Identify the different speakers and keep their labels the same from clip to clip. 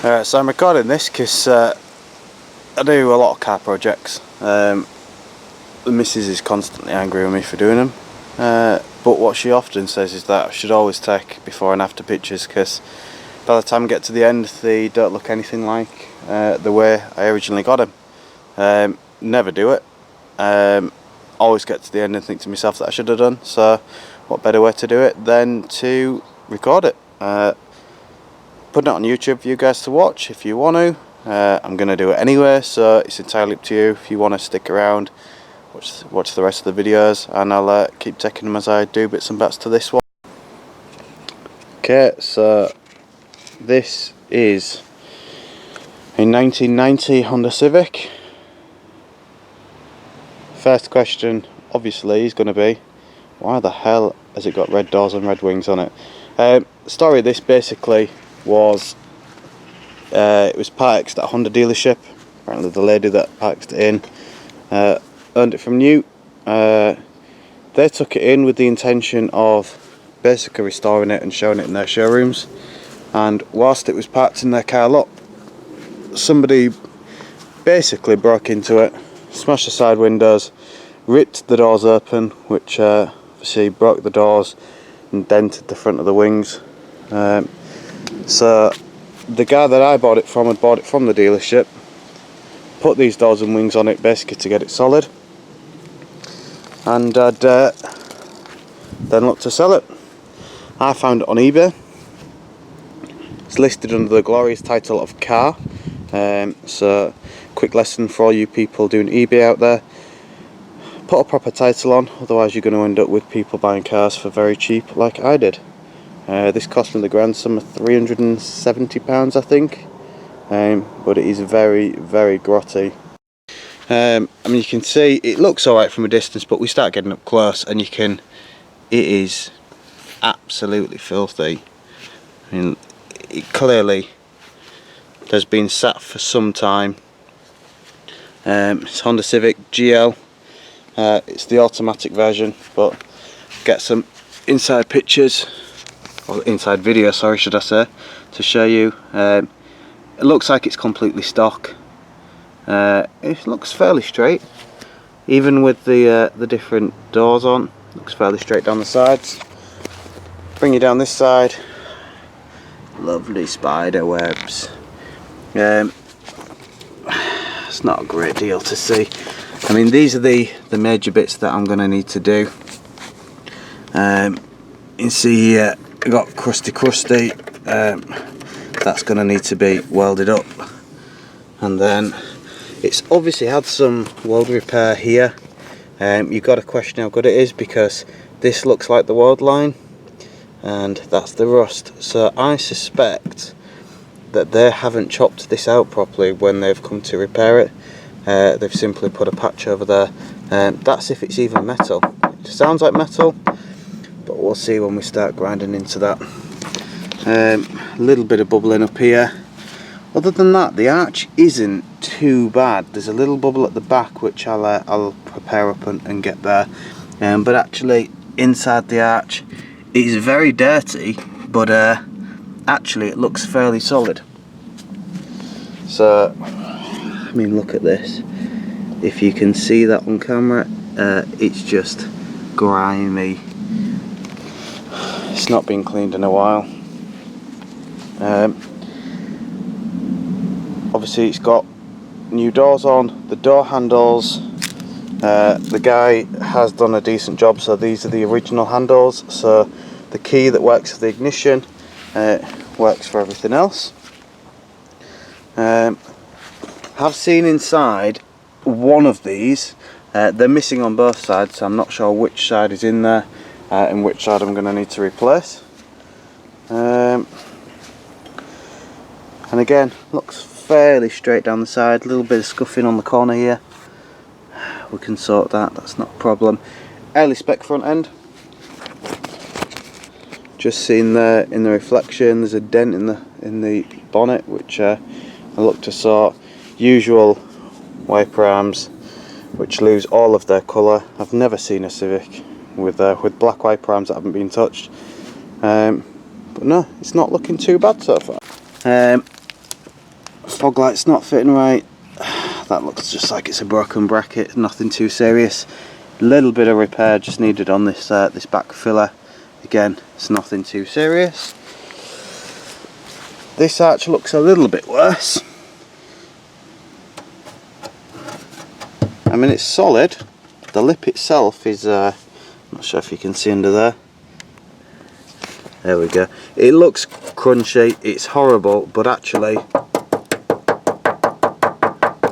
Speaker 1: So I'm recording this because I do a lot of car projects. The missus is constantly angry with me for doing them, but what she often says is that I should always take before and after pictures, because by the time I get to the end they don't look anything like the way I originally got them. Never do it. Always get to the end and think to myself that I should have done. So what better way to do it than to record it, put it on YouTube for you guys to watch if you want to. I'm going to do it anyway, so it's entirely up to you if you want to stick around, watch the rest of the videos, and I'll keep taking them as I do bits and bats to this one. Okay, so this is a 1990 Honda Civic. First question obviously is going to be, why the hell has it got red doors and red wings on it? The story of this basically was, it was parked at a Honda dealership. Apparently the lady that parked it in earned it from new. They took it in with the intention of basically restoring it and showing it in their showrooms, and whilst it was parked in their car lot, somebody basically broke into it, smashed the side windows, ripped the doors open, which obviously broke the doors and dented the front of the wings. So the guy that I bought it from had bought it from the dealership, put these doors and wings on it basically to get it solid, and I'd then looked to sell it. I found it on eBay. It's listed under the glorious title of car. So quick lesson for all you people doing eBay out there: put a proper title on, otherwise you're going to end up with people buying cars for very cheap like I did. This cost me the grand sum of £370 I think, but it is very, very grotty. I mean, you can see it looks alright from a distance, but we start getting up close and it is absolutely filthy. I mean, it clearly has been sat for some time. It's Honda Civic GL. It's the automatic version, but get some inside pictures, or inside video, sorry, should I say, to show you. It looks like it's completely stock. It looks fairly straight, even with the different doors on. Looks fairly straight down the sides. Bring you down this side, lovely spider webs. It's not a great deal to see. I mean, these are the major bits that I'm going to need to do. You can see here I got crusty, that's going to need to be welded up, and then it's obviously had some weld repair here. You've got to question how good it is, because this looks like the weld line and that's the rust. So I suspect that they haven't chopped this out properly when they've come to repair it. They've simply put a patch over there. That's if it's even metal. It sounds like metal, but we'll see when we start grinding into that. A little bit of bubbling up here. Other than that, the arch isn't too bad. There's a little bubble at the back which I'll prepare up and get there. But actually inside the arch it is very dirty, but actually it looks fairly solid. So I mean, look at this. If you can see that on camera, it's just grimy. It's not been cleaned in a while. Obviously it's got new doors on, the door handles. The guy has done a decent job, so these are the original handles. So the key that works for the ignition works for everything else. Have seen inside one of these. They're missing on both sides, so I'm not sure which side is in there and which side I'm going to need to replace. And again, looks fairly straight down the side. A little bit of scuffing on the corner here. We can sort that, that's not a problem. Early spec front end. Just seen there in the reflection, there's a dent in the bonnet, which I look to sort. Usual wiper arms, which lose all of their colour. I've never seen a Civic with black wiper arms that haven't been touched. But no, it's not looking too bad so far. Fog light's not fitting right. That looks just like it's a broken bracket, nothing too serious. A little bit of repair just needed on this this back filler. Again, it's nothing too serious. This arch looks a little bit worse. I mean, it's solid. The lip itself is, I'm not sure if you can see under there. There we go. It looks crunchy, it's horrible, but actually,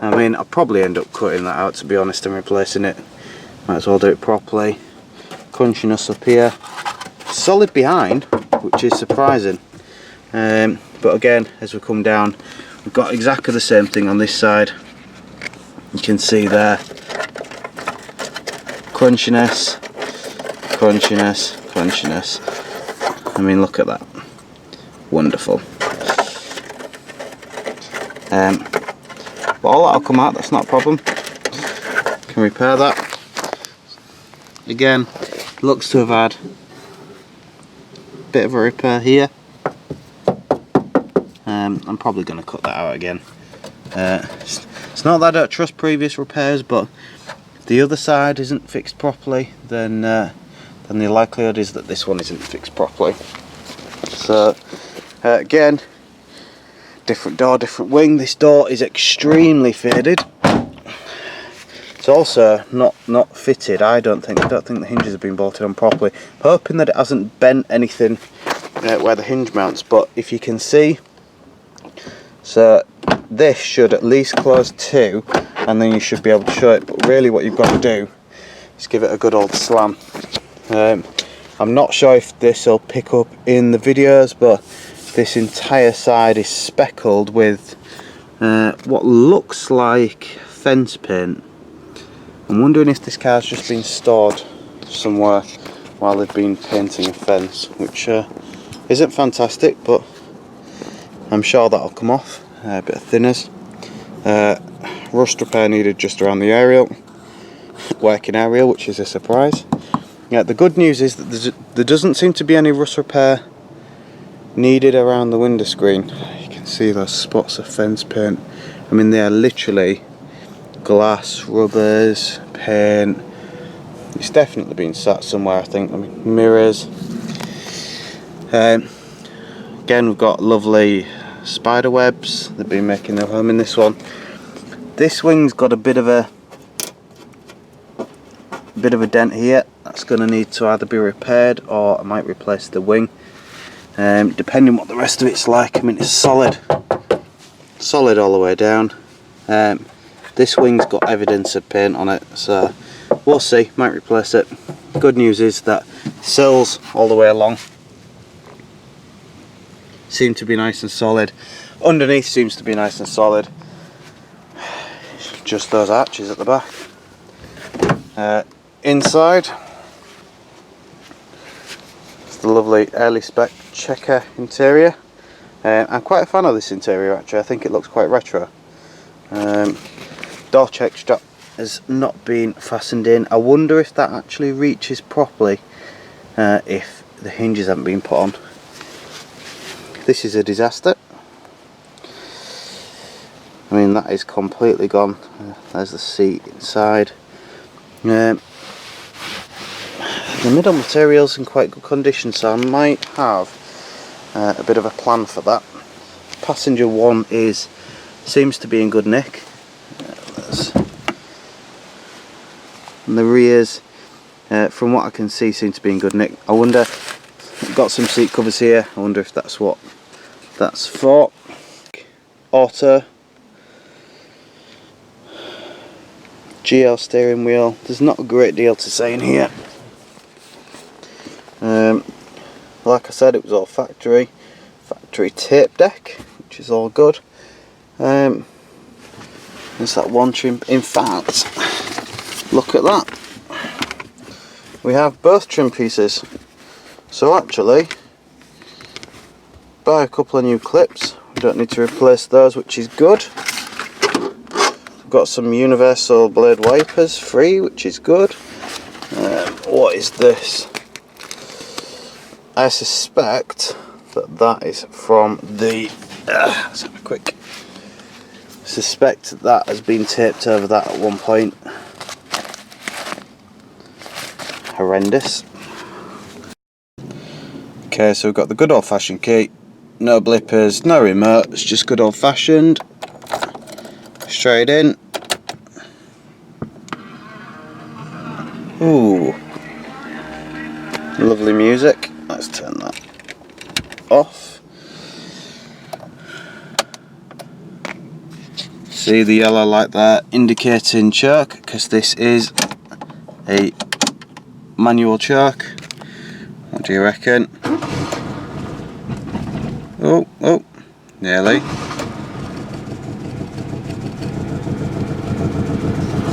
Speaker 1: I mean, I'll probably end up cutting that out, to be honest, and replacing it. Might as well do it properly. Crunchiness up here. Solid behind, which is surprising. But again, as we come down, we've got exactly the same thing on this side. You can see there. Crunchiness, crunchiness, crunchiness. I mean, look at that. Wonderful. But all that'll come out, that's not a problem. Can repair that. Again, looks to have had a bit of a repair here. I'm probably going to cut that out again. It's not that I don't trust previous repairs, but if the other side isn't fixed properly, then the likelihood is that this one isn't fixed properly. So again, different door, different wing. This door is extremely faded. It's also not fitted. I don't think the hinges have been bolted on properly. I'm hoping that it hasn't bent anything where the hinge mounts, but if you can see, so this should at least close to, and then you should be able to show it. But really what you've got to do is give it a good old slam. I'm not sure if this will pick up in the videos, but this entire side is speckled with what looks like fence paint. I'm wondering if this car's just been stored somewhere while they've been painting a fence, which isn't fantastic, but I'm sure that'll come off. A bit of thinners. Rust repair needed just around the aerial, working aerial, which is a surprise. Yeah, the good news is that there doesn't seem to be any rust repair needed around the window screen. You can see those spots of fence paint. I mean, they are literally glass, rubbers, paint. It's definitely been sat somewhere, I think. I mean, mirrors. Again, we've got lovely spider webs. They've been making their home in this one. This wing's got a bit of a dent here. That's going to need to either be repaired, or I might replace the wing, depending what the rest of it's like. I mean, it's solid all the way down. This wing's got evidence of paint on it, so we'll see. Might replace it. Good news is that sills all the way along seem to be nice and solid. Underneath seems to be nice and solid. Just those arches at the back. Inside, it's the lovely early spec checker interior. I'm quite a fan of this interior, actually. I think it looks quite retro. Door check strap has not been fastened in. I wonder if that actually reaches properly if the hinges haven't been put on. This is a disaster. I mean, that is completely gone. There's the seat inside. The middle material's in quite good condition, so I might have a bit of a plan for that. Passenger one seems to be in good nick. And the rears, from what I can see, seem to be in good nick. I wonder, got some seat covers here. I wonder if that's what that's for. Auto. GL steering wheel. There's not a great deal to say in here. Like I said, it was all factory tape deck, which is all good. There's that one trim. In fact, look at that. We have both trim pieces. So actually, buy a couple of new clips. We don't need to replace those, which is good. We've got some universal blade wipers free, which is good. What is this? I suspect that is from the let's have a quick suspect that has been taped over that at one point. Horrendous. Okay, so we've got the good old fashioned key, no blippers, no remote, it's just good old fashioned. Straight in. Ooh, lovely music. Let's turn that off. See the yellow light there indicating choke, because this is a manual choke. What do you reckon? Oh, nearly.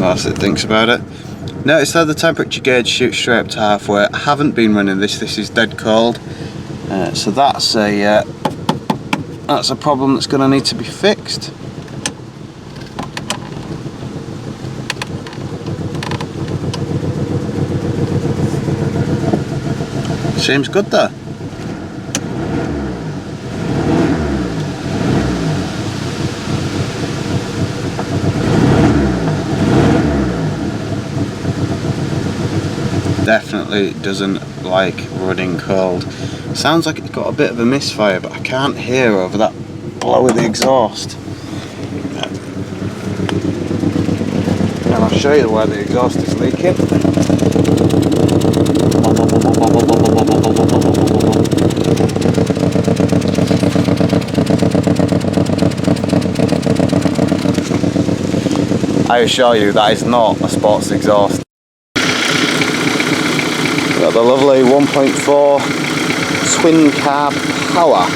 Speaker 1: Whilst it thinks about it. Notice how the temperature gauge shoots straight up to halfway. I haven't been running this is dead cold. So that's a problem that's going to need to be fixed. Seems good though. Definitely doesn't like running cold. Sounds like it's got a bit of a misfire, but I can't hear over that blow of the exhaust. And I'll show you where the exhaust is leaking. I assure you that is not a sports exhaust. Got the lovely 1.4 twin carb power.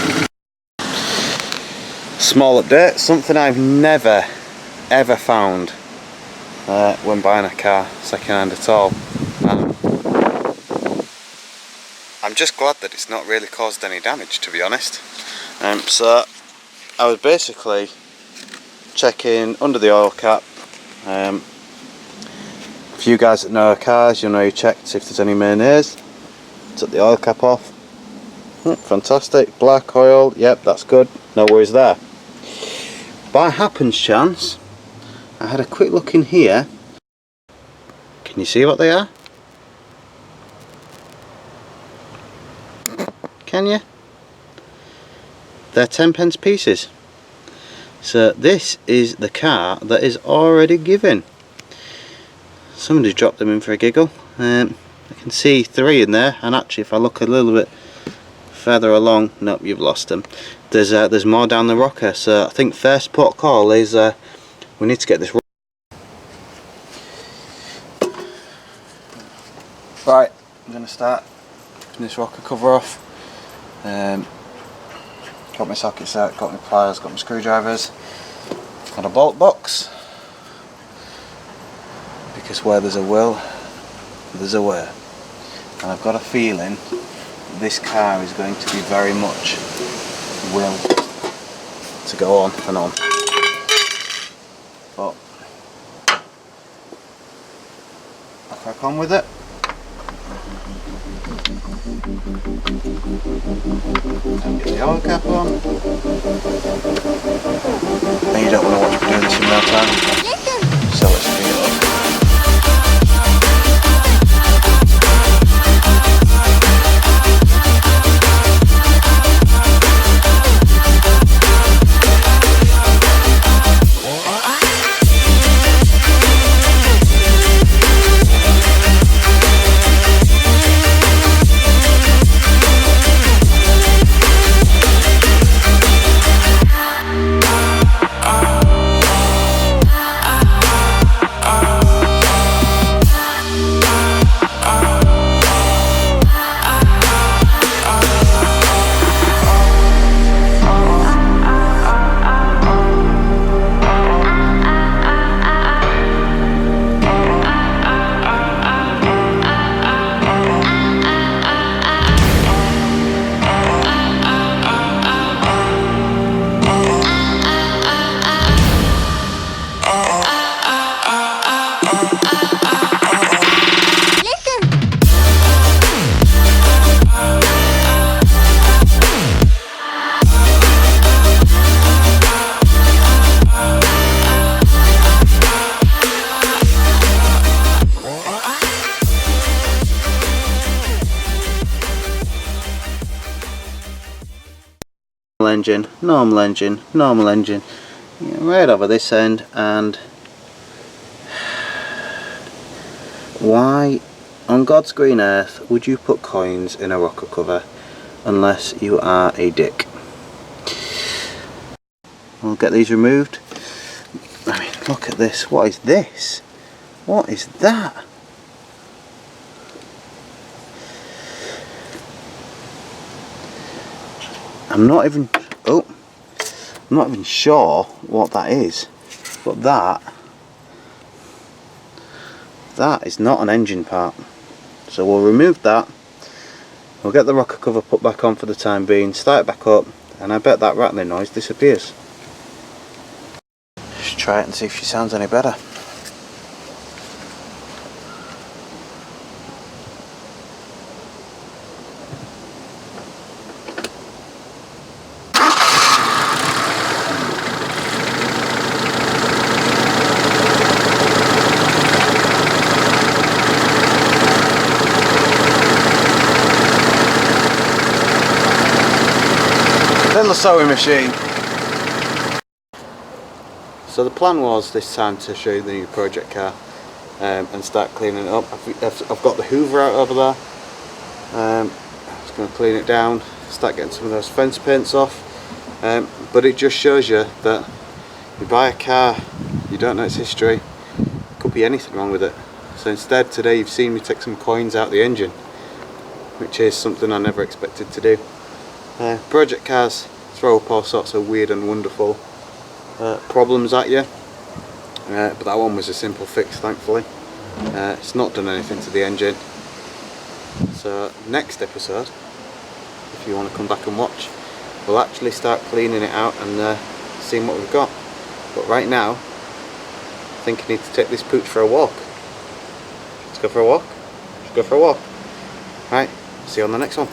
Speaker 1: Small update, something I've never ever found when buying a car second hand at all. I'm just glad that it's not really caused any damage, to be honest. So I was basically checking under the oil cap. For you guys that know cars, you'll know you checked if there's any mayonnaise. Took the oil cap off. Fantastic, black oil, yep, that's good, no worries there. By happens chance, I had a quick look in here. Can you see what they are? Can you? They're 10p pieces. So this is the car that is already given. Somebody dropped them in for a giggle. I can see 3 in there, and actually if I look a little bit further along, nope, you've lost them. There's more down the rocker, so I think first port call is we need to get this right. I'm going to start putting this rocker cover off. Got my sockets out, got my pliers, got my screwdrivers, got a bolt box, because where there's a will, there's a way. And I've got a feeling this car is going to be very much will to go on and on. But I'll crack on with it. And get the oil cap on. And you don't want to watch me doing this in no time. So let's bring it up. engine, normal engine, normal engine, right over this end. And why on God's green earth would you put coins in a rocker cover unless you are a dick? We'll get these removed. I mean, look at this. What is this? What is that? I'm not even sure what that is, but that is not an engine part. So we'll remove that. We'll get the rocker cover put back on for the time being, start it back up, and I bet that rattling noise disappears. Just try it and see if she sounds any better. Then the sewing machine. So the plan was this time to show you the new project car and start cleaning it up. I've got the hoover out over there. I'm just going to clean it down, start getting some of those fence paints off. But it just shows you that you buy a car, you don't know its history, could be anything wrong with it. So instead today you've seen me take some coins out the engine, which is something I never expected to do. Project cars throw up all sorts of weird and wonderful problems at you, but that one was a simple fix, thankfully. It's not done anything to the engine. So next episode, if you want to come back and watch, we'll actually start cleaning it out and seeing what we've got. But right now I think I need to take this pooch for a walk. Let's go for a walk. Let's go for a walk. Right, see you on the next one.